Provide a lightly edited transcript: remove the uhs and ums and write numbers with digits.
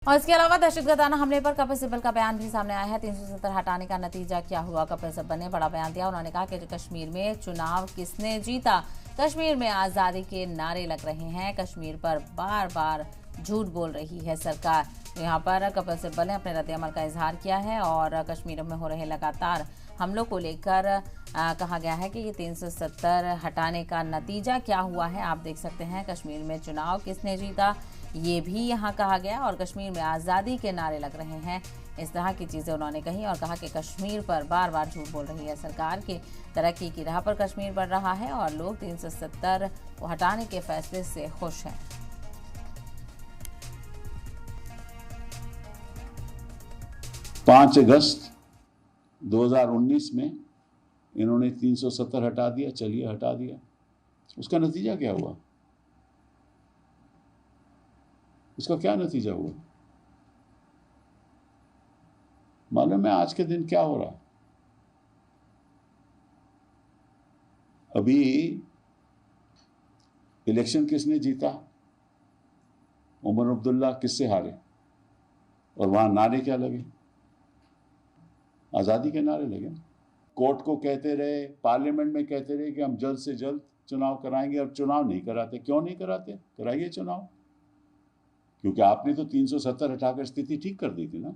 और इसके अलावा दहशतगर्दाना हमले पर कपिल सिब्बल का बयान भी सामने आया है। 370 हटाने का नतीजा क्या हुआ? कपिल सिब्बल ने बड़ा बयान दिया। उन्होंने कहा कि कश्मीर में चुनाव किसने जीता? कश्मीर में आजादी के नारे लग रहे हैं। कश्मीर पर बार बार झूठ बोल रही है सरकार। तो यहाँ पर कपिल सिब्बल ने अपने रद्द-ए-अमल का इजहार किया है और कश्मीर में हो रहे लगातार हमलों को लेकर कहा गया है कि ये 370 हटाने का नतीजा क्या हुआ है। आप देख सकते हैं कश्मीर में चुनाव किसने जीता ये भी यहाँ कहा गया और कश्मीर में आज़ादी के नारे लग रहे हैं। इस तरह की चीज़ें उन्होंने कही और कहा कि कश्मीर पर बार बार झूठ बोल रही है सरकार की तरक्की की राह पर कश्मीर बढ़ रहा है और लोग 370 को हटाने के फैसले से खुश हैं। 5 अगस्त 2019 में इन्होंने 370 हटा दिया। चलिए हटा दिया, उसका नतीजा क्या हुआ? उसका क्या नतीजा हुआ मालूम है? आज के दिन क्या हो रहा? अभी इलेक्शन किसने जीता? उमर अब्दुल्ला किससे हारे? और वहां नारे क्या लगे? आजादी के नारे लगे। कोर्ट को कहते रहे, पार्लियामेंट में कहते रहे कि हम जल्द से जल्द चुनाव कराएंगे और चुनाव नहीं कराते। क्यों नहीं कराते? कराइए चुनाव, क्योंकि आपने तो 370 हटाकर स्थिति ठीक कर दी थी ना।